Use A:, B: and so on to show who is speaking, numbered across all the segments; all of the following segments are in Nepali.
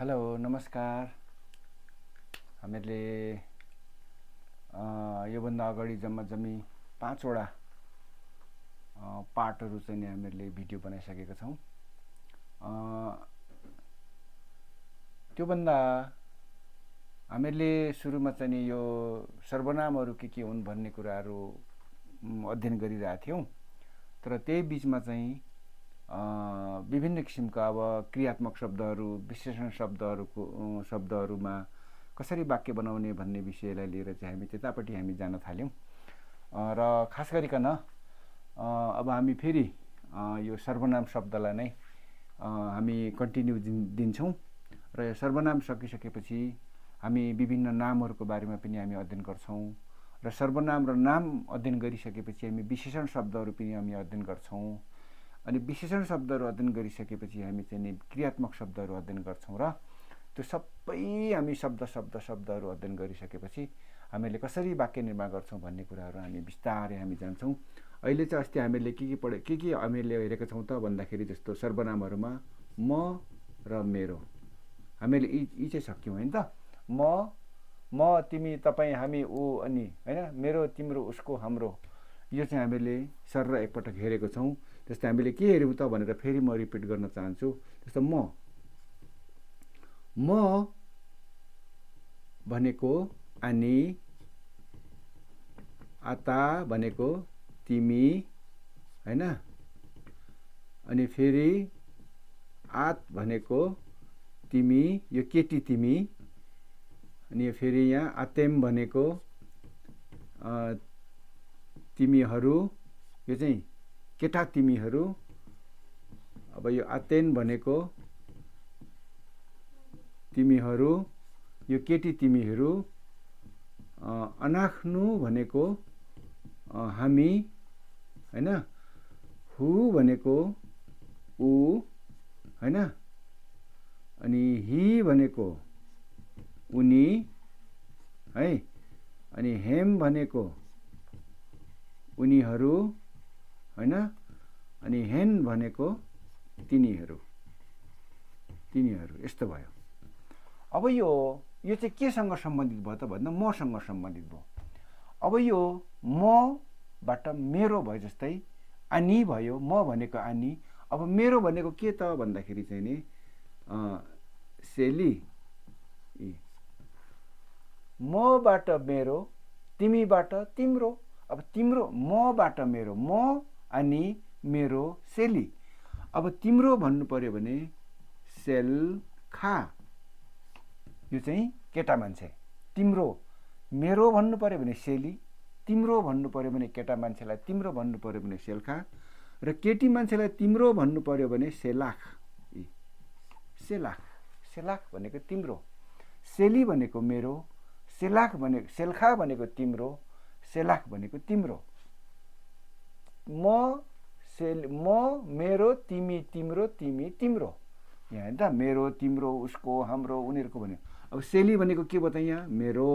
A: हेलो नमस्कार। हामीहरूले योभन्दा अगाडि जम्मी 5वटा पार्टहरू चाहिँ हामीहरूले भिडियो बनाइसकेका छौँ। त्योभन्दा हामीहरूले सुरुमा चाहिँ यो सर्वनामहरू के हुन् भन्ने कुराहरू अध्ययन गरिरहेका थियौँ। तर त्यही बिचमा चाहिँ विभिन्न किसिमका अब क्रियात्मक शब्दहरू, विशेषण शब्दहरूमा कसरी वाक्य बनाउने भन्ने विषयलाई लिएर चाहिँ हामी त्यतापट्टि हामी जान थाल्यौँ। र खास गरिकन अब हामी फेरि यो सर्वनाम शब्दलाई नै हामी कन्टिन्यू दिन्छौँ र यो सर्वनाम सकिसकेपछि हामी विभिन्न नामहरूको बारेमा पनि हामी अध्ययन गर्छौँ र सर्वनाम र नाम अध्ययन गरिसकेपछि हामी विशेषण शब्दहरू पनि हामी अध्ययन गर्छौँ। अनि विशेषण शब्दहरू अध्ययन गरिसकेपछि हामी चाहिँ क्रियात्मक शब्दहरू अध्ययन गर्छौँ र त्यो सबै हामी शब्दहरू अध्ययन गरिसकेपछि हामीले कसरी वाक्य निर्माण गर्छौँ भन्ने कुराहरू हामी बिस्तारै हामी जान्छौँ। अहिले चाहिँ अस्ति हामीले के हामीले हेरेका छौँ त भन्दाखेरि जस्तो सर्वनामहरूमा म र मेरो हामीले यी चाहिँ सक्यौँ होइन त। म तिमी तपाईँ हामी ऊ अनि होइन, मेरो तिम्रो उसको हाम्रो, यो चाहिँ हामीले सर एकपटक हेरेको छौँ। जस्तै हामीले के हेऱ्यौँ त भनेर फेरि म रिपिट गर्न चाहन्छु। जस्तो म भनेको अनि, आता भनेको तिमी होइन, अनि फेरि आत भनेको तिमी, यो केटी तिमी, अनि फेरि यहाँ आतेम भनेको तिमीहरू, यो चाहिँ केटा तिमीहरू। अब यो आतेन भनेको तिमीहरू, यो केटी तिमीहरू। अनाख्नु भनेको हामी होइन, हु भनेको ऊ होइन, अनि हि भनेको उनी है, अनि हेम भनेको उनीहरू होइन, अनि हेन भनेको तिनीहरू। यस्तो भयो। अब यो चाहिँ केसँग सम्बन्धित भयो त भन्दा मसँग सम्बन्धित भयो। अब यो मबाट मेरो भयो। जस्तै अनि भयो, म भनेको अनि। अब मेरो भनेको के त भन्दाखेरि चाहिँ नि सेली, मबाट मेरो, तिमीबाट तिम्रो। अब तिम्रो, मबाट मेरो, म अनि मेरो सेली। अब तिम्रो भन्नु पर्यो भने सेल्खा, यो चाहिँ केटा मान्छे। तिम्रो, मेरो भन्नु पर्यो भने सेली, तिम्रो भन्नु पर्यो भने केटा मान्छेलाई तिम्रो भन्नु पर्यो भने सेल्खा, र केटी मान्छेलाई तिम्रो भन्नु पर्यो भने सेलाख। सेलाख भनेको तिम्रो, सेली भनेको मेरो, सेल्खा भनेको तिम्रो, सेलाख भनेको तिम्रो। म मेरो, तिमी तिम्रो, तिमी तिम्रो, यहाँ होइन त। मेरो, तिम्रो, उसको, हाम्रो, उनीहरूको भन्यो। अब सेली भनेको के भयो त यहाँ मेरो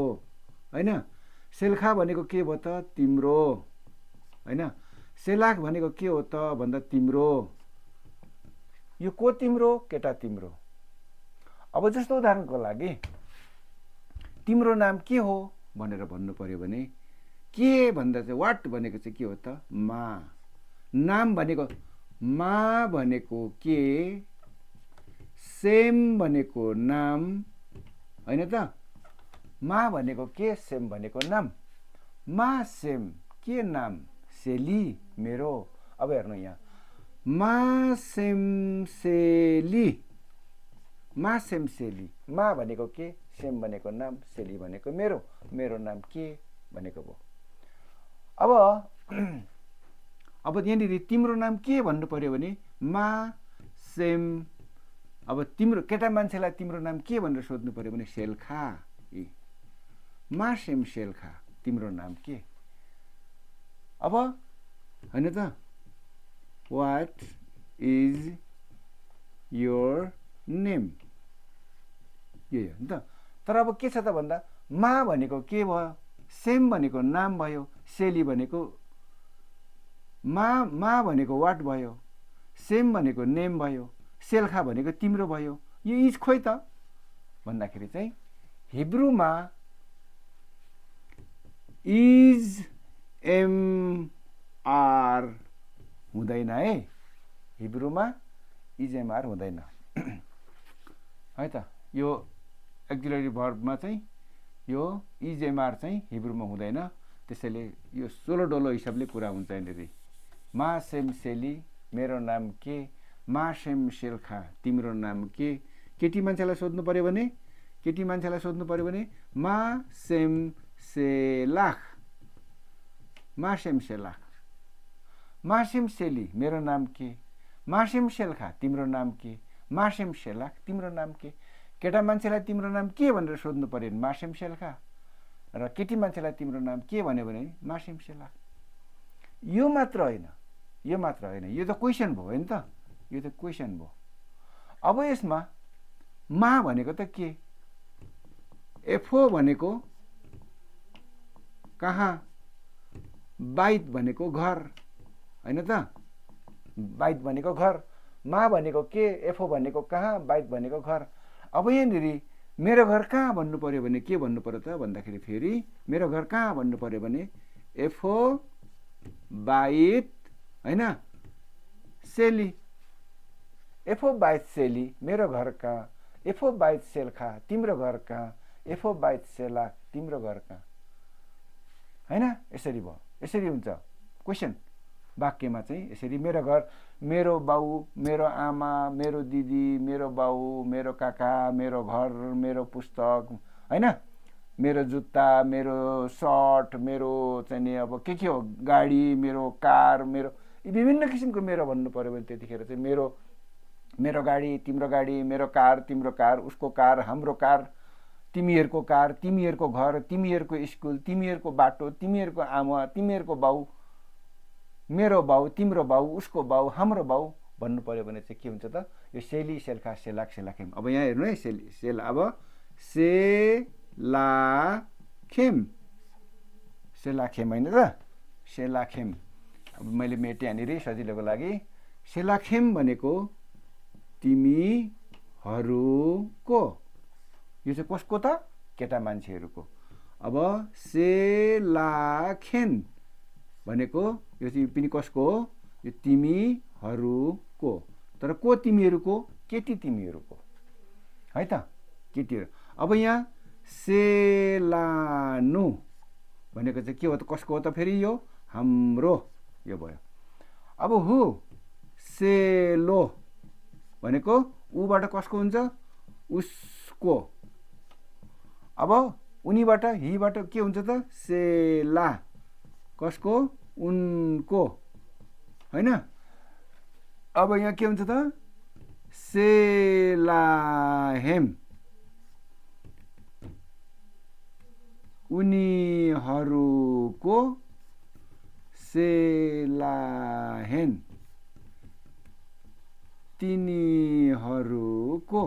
A: होइन, सेल्खा भनेको के भयो त तिम्रो होइन, सेलाख भनेको के हो त भन्दा तिम्रो। यो को तिम्रो, केटा तिम्रो। अब जस्तो उदाहरणको लागि तिम्रो नाम के हो भनेर भन्नु पर्यो भने के भन्दा चाहिँ वाट भनेको चाहिँ के हो त मा। नाम भनेको मा भनेको के, सेम भनेको नाम होइन त। मा भनेको के, सेम भनेको नाम। मा सेम के नाम, सेली मेरो। अब हेर्नु यहाँ मा सेम सेली, मा सेम सेली। मा भनेको के, सेम भनेको नाम, सेली भनेको मेरो, मेरो नाम के भनेको भयो। अब यहाँनिर तिम्रो नाम के भन्नु पर्यो भने मा सेम। अब तिम्रो केटा मान्छेलाई तिम्रो नाम के भनेर सोध्नु पर्यो भने सेल्खा। मा सेम सेल्खा, तिम्रो नाम के। अब होइन त, वाट इज योर नेम, यो हो नि त। तर अब के छ त भन्दा मा भनेको के भयो, सेम भनेको नाम भयो, सेली भनेको मा भनेको वाट भयो, सेम भनेको नेम भयो, सेल्खा भनेको तिम्रो भयो। यो इज खोइ त भन्दाखेरि चाहिँ हिब्रूमा इज एम आर हुँदैन है, हिब्रूमा इज एम आर हुँदैन है त। यो एक्जिलरी भर्बमा चाहिँ यो इज एम आर चाहिँ हिब्रूमा हुँदैन, त्यसैले यो सोलो डोलो हिसाबले कुरा हुन्छ यहाँनिर। मा सेम सेली मेरो नाम के, मा सेम सेल्खा तिम्रो नाम के। केटी मान्छेलाई सोध्नु पर्यो भने, केटी मान्छेलाई सोध्नु पर्यो भने मा सेम सेलाख, मा सेम सेलाख। मा सेम सेली मेरो नाम के, मा सेम सेल्खा तिम्रो नाम के, मा सेम सेलाख तिम्रो नाम के। केटा मान्छेलाई तिम्रो नाम के भनेर सोध्नु पर्यो भने मा सेम सेल्खा, र केटी मान्छेलाई तिम्रो नाम के भन्यो भने मा सेम सेलाख। यो मात्र होइन, यो मात्र होइन, यो त क्वेसन भयो होइन त, यो त क्वेसन भयो। अब यसमा मा भनेको त के, एफओ भनेको कहाँ, बाइत भनेको घर होइन त, बाइत भनेको घर, मा भनेको के, एफओ भनेको कहाँ, बाइत भनेको घर। अब यहाँनिर मेरो घर कहाँ भन्नु पर्यो भने के भन्नु पर्यो त भन्दाखेरि फेरि मेरो घर कहाँ भन्नु पर्यो भने एफओ बाइत होइन सेली, एफओ बाइत सेली मेरो घर कहाँ, एफओ बाइत सेल्खा तिम्रो घर कहाँ, एफओ बाइत सेला तिम्रो घर कहाँ होइन। यसरी भयो, यसरी हुन्छ क्वेसन वाक्यमा चाहिँ यसरी। मेरो घर, मेरो बाउ, मेरो आमा, मेरो दिदी, मेरो बाउ, मेरो काका, मेरो घर, मेरो पुस्तक होइन, मेरो जुत्ता, मेरो सर्ट, मेरो चाहिँ नि अब के हो गाडी, मेरो कार, मेरो विभिन्न किसिमको मेरो भन्नु पर्यो भने त्यतिखेर चाहिँ मेरो, मेरो गाडी तिम्रो गाडी, मेरो कार तिम्रो कार, उसको कार हाम्रो कार, तिमीहरूको कार, तिमीहरूको घर, तिमीहरूको स्कुल, तिमीहरूको बाटो, तिमीहरूको आमा, तिमीहरूको बाउ, मेरो बाउ, तिम्रो बाउ, उसको बाउ, हाम्रो बाउ भन्नु पर्यो भने चाहिँ के हुन्छ त, यो सेली सेल्खा सेलाक सेलाखेम। अब यहाँ हेर्नु है, सेली सेल, अब सेलाखेम, सेलाखेम होइन त, सेलाखेम। अब मैले मेटे यहाँनिर सजिलोको लागि, सेलाखेम भनेको तिमीहरूको, यो चाहिँ कसको त, केटा मान्छेहरूको। अब सेलाखेन भनेको यो चाहिँ पनि कसको हो, यो तिमीहरूको, तर को तिमीहरूको, केटी तिमीहरूको है त, केटीहरू। अब यहाँ सेलानु भनेको चाहिँ के हो त, कसको हो त फेरि, यो हाम्रो यो भयो। अब हु सेलो भनेको ऊबाट कसको हुन्छ, उसको। अब उनीबाट हिबाट के हुन्छ त, सेला कसको, उनको होइन। अब यहाँ के हुन्छ त, सेलाहेम उनीहरूको, सेलाहेन तिनीहरूको।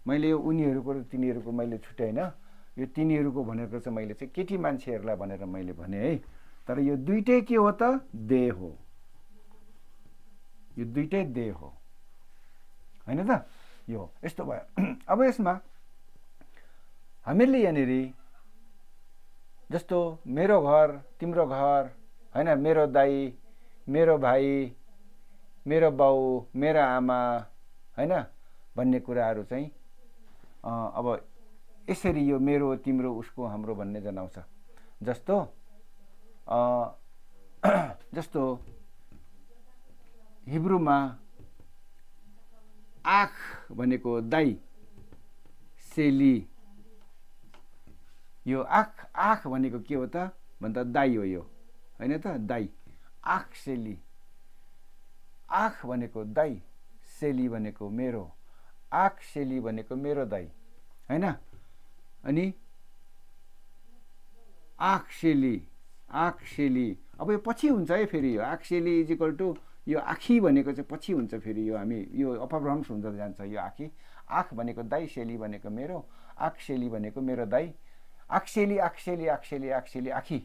A: मैले यो उनीहरूको र तिनीहरूको मैले छुट्याइन, यो तिनीहरूको भनेको चाहिँ मैले चाहिँ केटी मान्छेहरूलाई भनेर मैले भने है, तर यो दुइटै के हो त, दे हो, यो दुइटै दे हो होइन त, यो यस्तो भयो। अब यसमा हामीहरूले यहाँनिर जस्तो मेरो घर तिम्रो घर होइन, मेरो दाई, मेरो भाइ, मेरो बाउ, मेरो आमा होइन भन्ने कुराहरू चाहिँ अब यसरी यो मेरो तिम्रो उसको हाम्रो भन्ने जनाउँछ। जस्तो जस्तो हिब्रूमा आख भनेको दाई, सेली, यो आख, आख भनेको के हो त भन्दा दाई हो यो होइन त, दाई, आख सेली, आख भनेको दाई, सेली भनेको मेरो, आख सेली भनेको मेरो दाई होइन। अनि आख सेली, आख सेली, अब यो पछि हुन्छ है फेरि, यो आख सेली इज इक्वल टु यो आखी भनेको चाहिँ पछि हुन्छ फेरि, यो हामी यो अपभ्रंश हुँदै जान्छ यो आखी। आख भनेको दाई, सेली भनेको मेरो, आख सेली भनेको मेरो दाई, आखसेली आखसेली आखसेली आखसेली आखी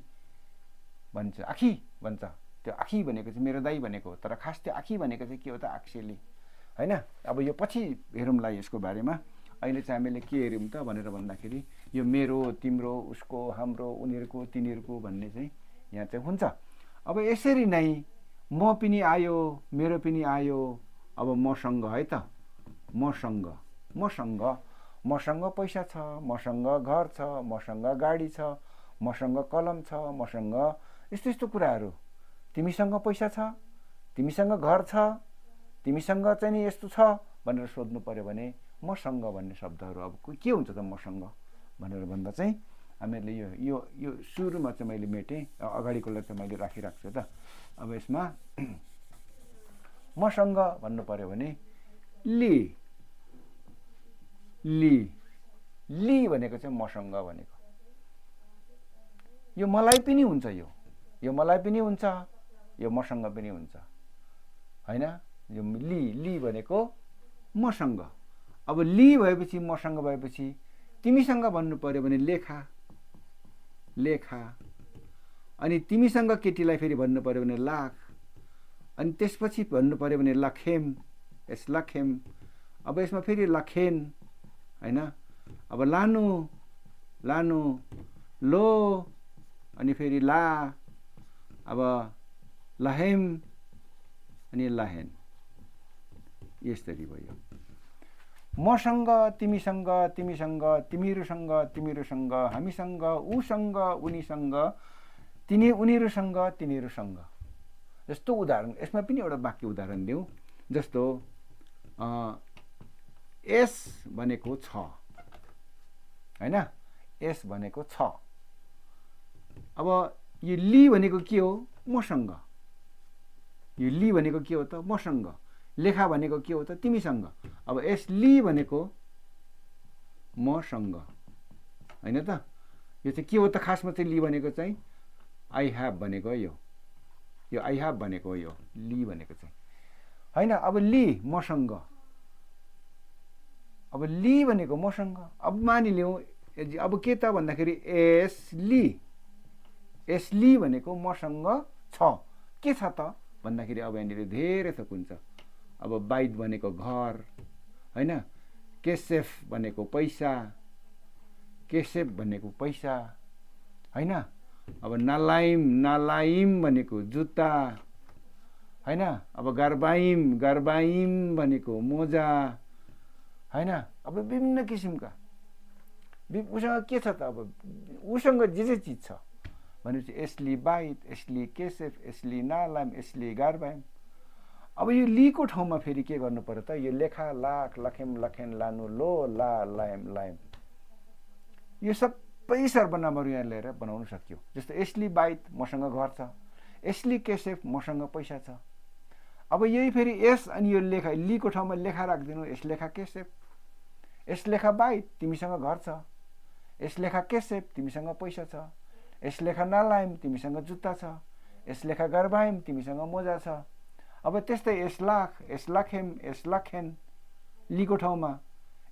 A: भन्छ, आखी भन्छ, त्यो आखी भनेको चाहिँ मेरो दाई भनेको, तर खास त्यो आखी भनेको चाहिँ के हो त, आखसेली होइन। अब यो पछि हेरौँला यसको बारेमा। अहिले चाहिँ हामीले के हेऱ्यौँ त भनेर भन्दाखेरि यो मेरो, तिम्रो, उसको, हाम्रो, उनीहरूको, तिनीहरूको भन्ने चाहिँ यहाँ चाहिँ हुन्छ। अब यसरी नै म पनि आयो, मेरो पनि आयो, अब मसँग है त, मसँग पैसा छ, मसँग घर छ, मसँग गाडी छ, मसँग कलम छ, मसँग यस्तो यस्तो कुराहरू। तिमीसँग पैसा छ, तिमीसँग घर छ, तिमीसँग चाहिँ नि यस्तो छ भनेर सोध्नु पर्यो भने मसँग भन्ने शब्दहरू अब के हुन्छ त मसँग भनेर भन्दा चाहिँ हामीहरूले यो यो यो सुरुमा चाहिँ मैले मेटेँ, अगाडिकोलाई चाहिँ मैले राखिरहेको छु त। अब यसमा मसँग भन्नु पर्यो भने ली भनेको चाहिँ मसँग भनेको यो मलाई पनि हुन्छ, यो मलाई पनि हुन्छ, यो मसँग पनि हुन्छ हैन। यो ली भनेको मसँग। अब ली भएपछि मसँग भएपछि तिमीसँग भन्नु पर्यो भने लेखा, अनि तिमीसँग केटीलाई फेरि भन्नु पर्यो भने लाख, अनि त्यसपछि भन्नु पर्यो भने लखेम, अब यसमा फेरि लखेन हैन। अब लानु लो, अनि फेरि ला, अब लहेम अनि लाहेन, यसरी भयो। मसँग, तिमीसँग, तिमीहरूसँग, हामीसँग, उसँग, उनीसँग, तिनीहरूसँग जस्तो उदाहरण यसमा पनि एउटा वाक्य उदाहरण दिउँ। जस्तो एस भनेको छ हैन, एस भनेको छ। अब यो ली भनेको के हो? मसँग। यो ली भनेको के हो त? मसँग। लेखा भनेको के हो त? तिमीसँग। अब एस ली भनेको मसँग हैन त। यो चाहिँ के हो त? खासमा चाहिँ ली भनेको चाहिँ आई ह्याभ भनेको हो। यो आई ह्याभ भनेको हो, यो ली भनेको चाहिँ हैन। अब ली मसँग, अब ली भनेको मसँग। अब मानिलिउँ अब के त भन्दाखेरि एस ली भनेको मसँग छ। के छ त भन्दाखेरि अब यहाँनिर धेरै थोक हुन्छ। अब बाइट भनेको घर हैन, केसेफ भनेको पैसा, केसेफ भनेको पैसा हैन। अब नालाइम भनेको जुत्ता हैन। अब गर्बाइम भनेको मोजा हैन। अब विभिन्न किसिमका उसँग के छ त? अब उसँग जे चिज छ भनेपछि यसली बाइट, यसली केसेफ, यसली नालाइम, यसली गर्बाइम। अब यो लीको ठाउँमा फेरि के गर्नु पर्यो त? यो लेखा, लाख, लखेम, लखेन, लानु, लो, ला, लाइम, यो सबै सर्वनामहरू यहाँ लिएर बनाउन सकियो। जस्तो यसली बाइट, मसँग घर छ। यसली केसेफ, मसँग पैसा छ। अब यही फेरि एस अनि यो लेखा, लीको ठाउँमा लेखा राखिदिनु। यस लेखा केसेफ, यस लेखा बाइट, तिमीसँग घर छ। यस लेखा केसेफ, तिमीसँग पैसा छ। यस लेखा नालाइम, तिमीसँग जुत्ता छ। यस लेखा गर्बाइम, तिमीसँग मोजा छ। अब त्यस्तै यस लाख, यस लाखेम, यस लाखेन लीको ठाउँमा।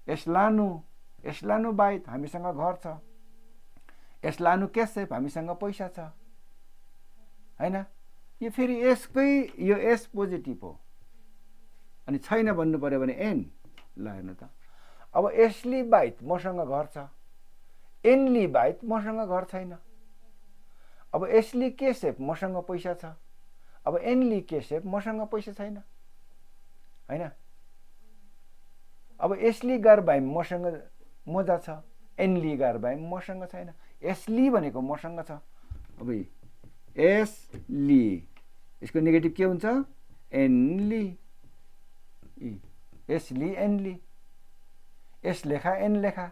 A: यस लानु बाइट, हामीसँग घर छ। यस लानु केसेफ, हामीसँग पैसा छ हैन। यो फेरि यसकै यो एस पोजिटिभ हो। अनि छैन भन्नु पर्यो भने एन। ल हेर्नु त, अब यसली बाइट मसँग घर छ, एनली बाइट मसँग घर छैन। अब यसली केसेफ मसँग पैसा छ, अब एनली केसेफ मसँग पैसा छैन हैन। अब यसली गर्बाइम मसँग मोजा छ, एनली गर्बाइम मसँग छैन। यसली भनेको मसँग छ। अब एसली, यसको नेगेटिभ के हुन्छ? एनली। यसली एनली, एस लेखा एन लेखा,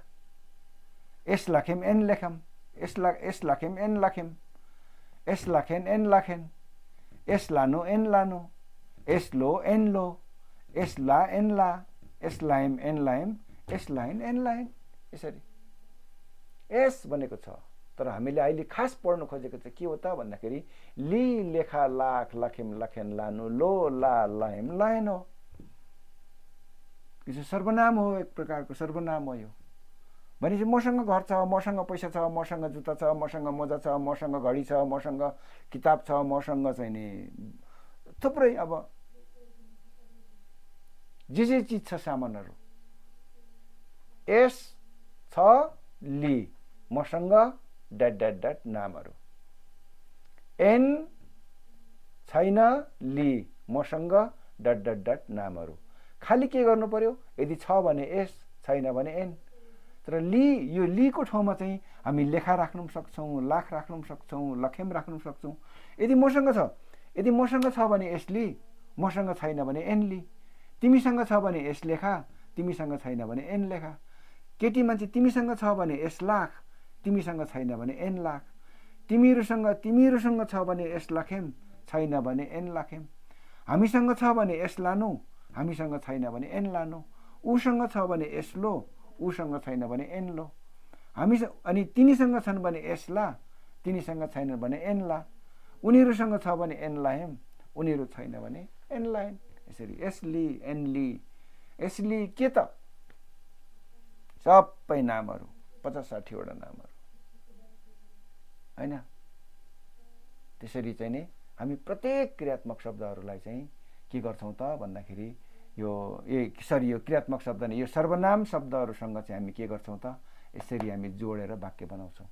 A: एस लाखेम एन लेखम, एस लाखेम एन लाखेम, एस लाखेन एन लाखेन, एस लानु एन लानु, एस लो एन लो, एस ला एन ला, एस लाइम एन लाइम, एस लाइन एन लाइन। यसरी एस भनेको छ। तर हामीले अहिले खास पढ्नु खोजेको चाहिँ के हो त भन्दाखेरि ली, लेखा, लाख, लखेम, लखेन, लानु, लो, ला, लाइम, लाइन हो। यो सर्वनाम हो, एक प्रकारको सर्वनाम हो यो। भनेपछि मसँग घर छ, मसँग पैसा छ, मसँग जुत्ता छ, मसँग मोजा छ, मसँग घडी छ, मसँग किताब छ, मसँग चाहिँ नि थुप्रै अब जे चिज छ सामानहरू एस छ लि मसँग ड्याट ड्याट ड्याट नामहरू, एन छैन लि मसँग ड्याट ड्याट ड्याट नामहरू। खालि के गर्नु पर्यो, यदि छ भने एस, छैन भने एन। तर लि, यो लिको ठाउँमा चाहिँ हामी लेखा राख्न सक्छौँ, लाख राख्न सक्छौँ, लखेम राख्न सक्छौँ। यदि मसँग छ भने एस लि, मसँग छैन भने एन लि। तिमीसँग छ भने एस लेखा, तिमीसँग छैन भने एन लेखा। केटी मान्छे तिमीसँग छ भने एस लाख, तिमीसँग छैन भने एन लाख। तिमीहरूसँग छ भने एस लाखेम, छैन भने एन लाखेम। हामीसँग छ भने एस लानु, हामीसँग छैन भने एन लानु। उसँग छ भने एस लो, उसँग छैन भने एन लो। अनि तिनीसँग छन् भने एस ला, तिनीसँग छैन भने एन ला। उनीहरूसँग छ भने एन लाहेम, उनीहरू छैन भने एन लाहेम। यसरी एस लि, एन लि, एस लि के त सबै नामहरू, 50-60 वटा नामहरू हैन। त्यसरी चाहिँ नि हामी प्रत्येक क्रियात्मक शब्दहरूलाई चाहिँ के गर्छौँ त भन्दाखेरि यो क्रियात्मक शब्द नै, यो सर्वनाम शब्दहरूसँग चाहिँ हामी के गर्छौँ त, यसरी हामी जोडेर वाक्य बनाउँछौँ।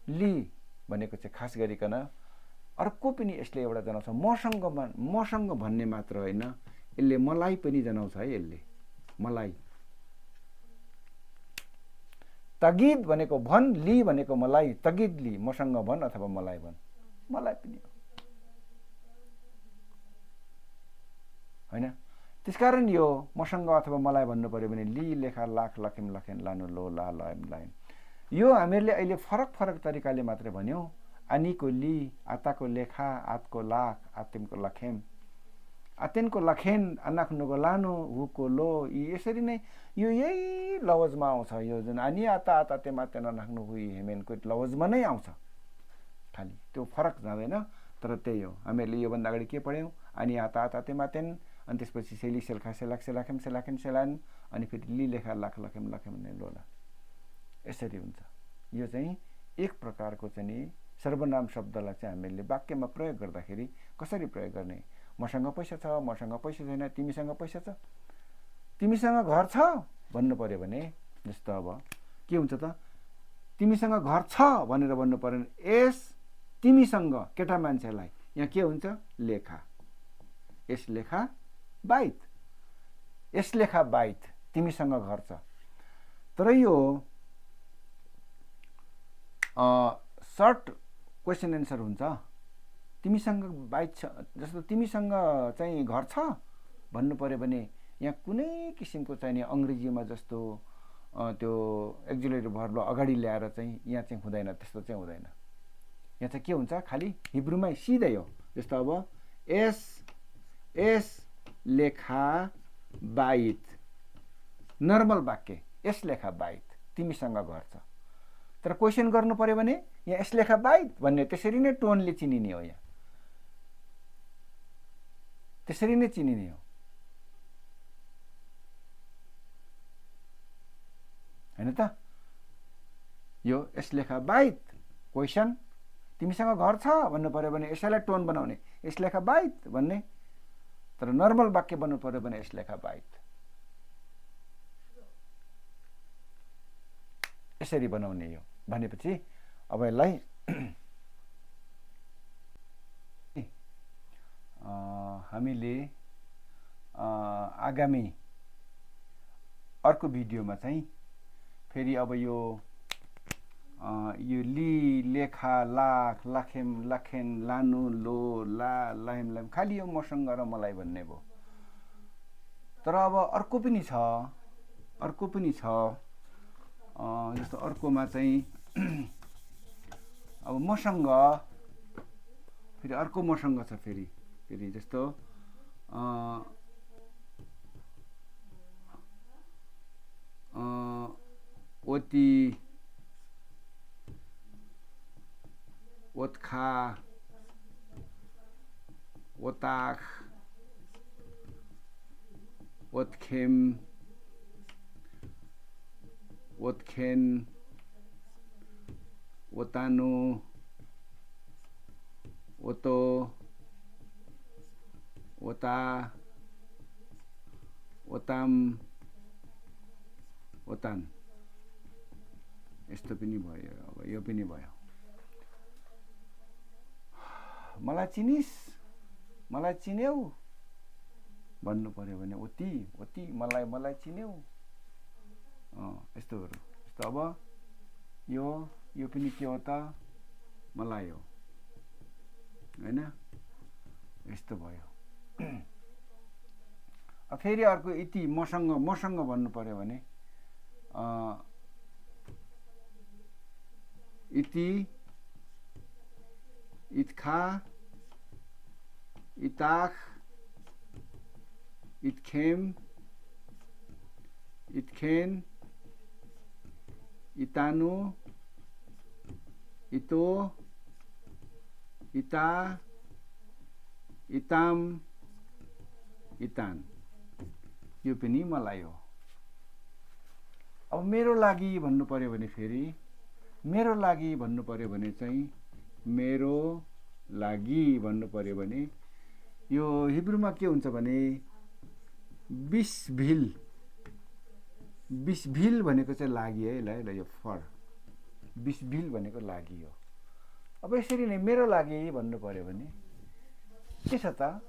A: लि भनेको चाहिँ खास गरिकन अर्को पनि यसले एउटा जनाउँछ, मसँग भन्ने मात्र होइन, यसले मलाई पनि जनाउँछ है। यसले मलाई, तगिद भनेको भन, लि भनेको मलाई, तगिद लि मसँग भन अथवा मलाई भन, मलाई पनि हो हैन। त्यसकारण यो मसँग अथवा मलाई भन्नु पर्यो भने लि लेखा, लाख लखेम, लखेन लानु, लो ला लायम लायम। यो हामीहरूले अहिले फरक तरिकाले मात्रै भन्यौँ। आनीको लि, आताको लेखा, आतको लाख, आतेनको लखेम, आतेनको लखेन, अनाख्नुको लानु, हुको लो, यसरी नै यो यही लवजमा आउँछ। यो जुन आनी आता आता तेमा तेन नाख्नु हुई हेमेनको लवजमा नै आउँछ, खालि त्यो फरक जाँदैन। तर त्यही हो, हामीहरूले योभन्दा अगाडि के पढ्यौँ, आनी आता आता तेमा तेन, अनि त्यसपछि सेली सेल्खा सेलाक सेलाखेम सेलाखेन सेलान, अनि फेरि लि लेखा लाख लखेम लखेम नै लोला। यसरी हुन्छ। यो चाहिँ एक प्रकारको चाहिँ नि सर्वनाम शब्दलाई चाहिँ हामीले वाक्यमा प्रयोग गर्दाखेरि कसरी प्रयोग गर्ने। मसँग पैसा छ, मसँग पैसा छैन, तिमीसँग पैसा छ, तिमीसँग घर छ भन्नु पर्यो भने, जस्तो अब के हुन्छ त, तिमीसँग घर छ भनेर भन्नु पर्यो भने एस तिमीसँग, केटा मान्छेलाई यहाँ के हुन्छ, लेखा, एस लेखा बाइट, एस लेखा बाइट, तिमीसँग घर छ। तर यो सर्ट क्वेसन एन्सर हुन्छ। तिमीसँग बाइक छ, जस्तो तिमीसँग चाहिँ घर छ भन्नु पर्यो भने यहाँ कुनै किसिमको चाहिने अङ्ग्रेजीमा जस्तो त्यो एक्जुलेटरी भर्बलाई अगाडि ल्याएर चाहिँ यहाँ चाहिँ हुँदैन, त्यस्तो चाहिँ हुँदैन। यहाँ चाहिँ के हुन्छ, खालि हिब्रूमै सिधै हो। जस्तो अब एस लेखा बाइट, नर्मल वाक्य, एस लेखा बाइट, तिमीसँग घर छ। तर क्वेसन गर्नु पर्यो भने यहाँ एस लेखा बाइट भन्ने त्यसरी नै टोनले चिनिने हो, यहाँ त्यसरी नै चिनिने हो हैन त। यो एस लेखा बाइट क्वेसन, तिमीसँग घर छ भन्नु पर्यो भने यसैलाई टोन बनाउने, एस लेखा बाइट भन्ने। तर नर्मल वाक्य बन्नु पर्यो भने एस लेखा बाइट, यसरी बनाउने हो। भनेपछि अब यसलाई हामीले आगामी अर्को भिडियोमा चाहिँ फेरि अब यो लि लेखा लाख लखेम लखेन लानु लो ला लाहेम लाहेम, खालि यो मसँग र मलाई भन्ने भयो। तर अब अर्को पनि छ, जस्तो अर्कोमा चाहिँ अब मसँग फेरि अर्को मसँग छ, फेरि जस्तो ओती, ओतखा, ओताख, ओतखेम, ओतखेन, ओतानु, ओतो, ओता, ओताम, ओतान, यस्तो पनि भयो। अब यो पनि भयो। मलाई चिनिस्, मलाई चिन्यौ भन्नु पर्यो भने ओती, ओती, मलाई चिन्यौ, यस्तोहरू। यस्तो अब यो पनि के हो त, मलाई हो, हैन, यस्तो भयो। फेरि अर्को इति, मसँग भन्नु पर्यो भने इति, इत्खा, इताख, इत्खेम, इत्खेन, इतानु, इतो, इता, इताम, इतान, यो पनि मलाई हो। अब मेरो लागि भन्नु पर्यो भने फेरि मेरो लागि भन्नु पर्यो भने चाहिँ मेरो लागि भन्नु पर्यो भने यो हिब्रूमा के हुन्छ भने बिस्भिल, बिस्भिल भनेको चाहिँ लागि है, ल यो फर, बिस्भिल भनेको लागि हो। अब यसरी नै मेरो लागि भन्नु पर्यो भने के छ त,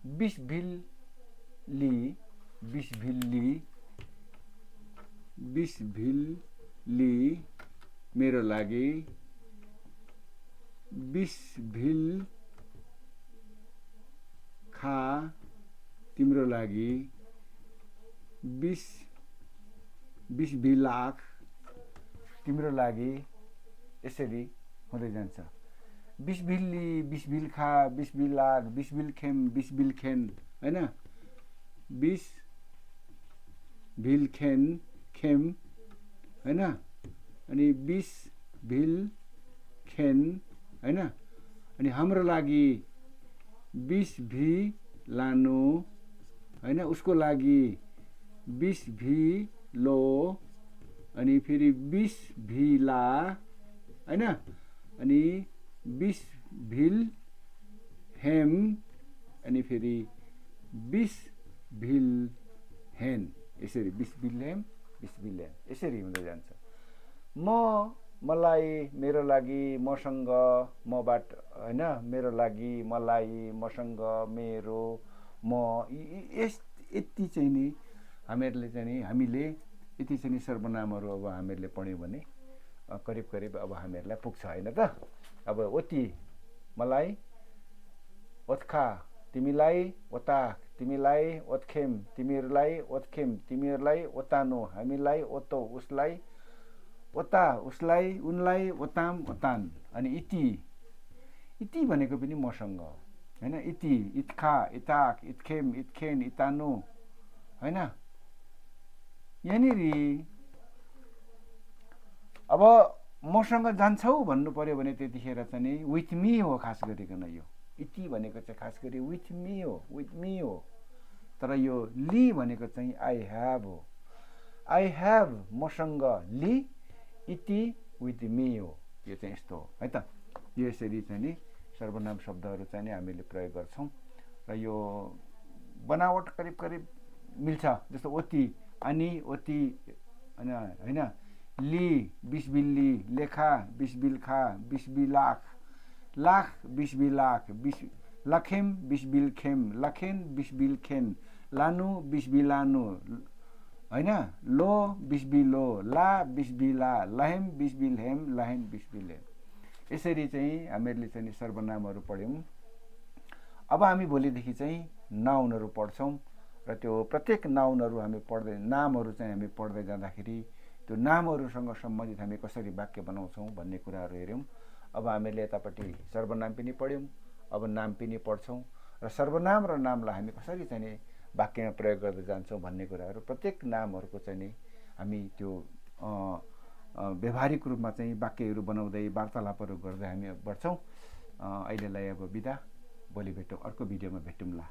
A: बिस्भिल्ली, बिस्भिल्ली, बिस्भिल्ली मेरो लागि, बिस्भिल खा तिम्रो लागि, बिस्भिलाख तिम्रो लागि, यसरी हुँदै जान्छ। बिस्भिल्ली, बिस्भिलखा, बिस्भिलाख, बिस्भिलखेम, बिस्भिलखेन, हैन, बिस्भिलखेन, खेम, हैन, अनि बिस्भिलखेन, हैन, अनि हाम्रो लागि बिस्भिलानु, हैन, उसको लागि बिस्भिलो, अनि फेरि बिस्भिला, हैन, अनि बिस्भिलहेम, अनि फेरि बिस्भिलहेन, यसरी बिस्भिलहेम, बिस्भिलहेन, यसरी हुँदै जान्छ। मलाई, मेरो लागि, मसँग, मबाट, हैन, मेरो लागि, मलाई, मसँग, मेरो, म, यति चाहिँ नि हामीले यति चाहिँ नि सर्वनामहरू अब हामीहरूले पढ्यौँ भने करिब करिब अब हामीहरूलाई पुग्छ, हैन त। अब ओती मलाई, ओत्खा तिमीलाई, ओताख तिमीलाई, ओत्खेम तिमीहरूलाई, ओत्खेम तिमीहरूलाई, ओतानो हामीलाई, ओतो उसलाई, ओता उसलाई, उनलाई, ओताम ओतान, अनि इति भनेको पनि मसँग, हैन, इति, इत्खा, इताख, इत्खेम, इत्खेन, इतानु, हैन। यहाँनिर अब मसँग जान्छौ भन्नु पर्यो भने त्यतिखेर चाहिँ विथ मी हो, खास गरिकन यो इति भनेको चाहिँ खास गरी विथ मी हो। तर यो ली भनेको चाहिँ आई हेभ हो। आई हेभ मसँग, ली, इति विथ मी हो। यो चाहिँ यस्तो हो है त। यो यसरी चाहिँ नि सर्वनाम शब्दहरू चाहिँ नि हामीले प्रयोग गर्छौँ र यो बनावट करिब करिब मिल्छ। जस्तो ओती, अनि ओती, हैन, ली, बिस्बिल्ली, लेखा, बिस्बिलखा, बिस्बिलाख, लाख, बिस्बिलाख, लखेम, बिस्बिलखेम, लखेन, बिस्बिलखेन, लानु, बिस्बिलानु, हैन, लो, बिस्बिलो, ला, बिस्बिला, लहेम, बिस्बिलहेम, लहेन, बिस्बिलहेम। यसरी चाहिँ हामीहरूले चाहिँ सर्वनामहरू पढ्यौँ। अब हामी भोलिदेखि चाहिँ नाउनहरू पढ्छौँ र त्यो प्रत्येक नाउनहरू हामी पढ्दै, नामहरू चाहिँ हामी पढ्दै जाँदाखेरि त्यो नामहरूसँग सम्बन्धित हामी कसरी वाक्य बनाउँछौँ भन्ने कुराहरू हेऱ्यौँ। अब हामीले यतापट्टि सर्वनाम पनि पढ्यौँ, अब नाम पनि पढ्छौँ र सर्वनाम र नामलाई हामी कसरी चाहिँ नि वाक्यमा प्रयोग गर्दै जान्छौँ भन्ने कुराहरू, प्रत्येक नामहरूको चाहिँ नि हामी त्यो व्यवहारिक रूपमा चाहिँ वाक्यहरू बनाउँदै वार्तालापहरू गर्दै हामी बढ्छौँ। अहिलेलाई अब बिदा, भोलि भेटौँ, अर्को भिडियोमा भेटौँला।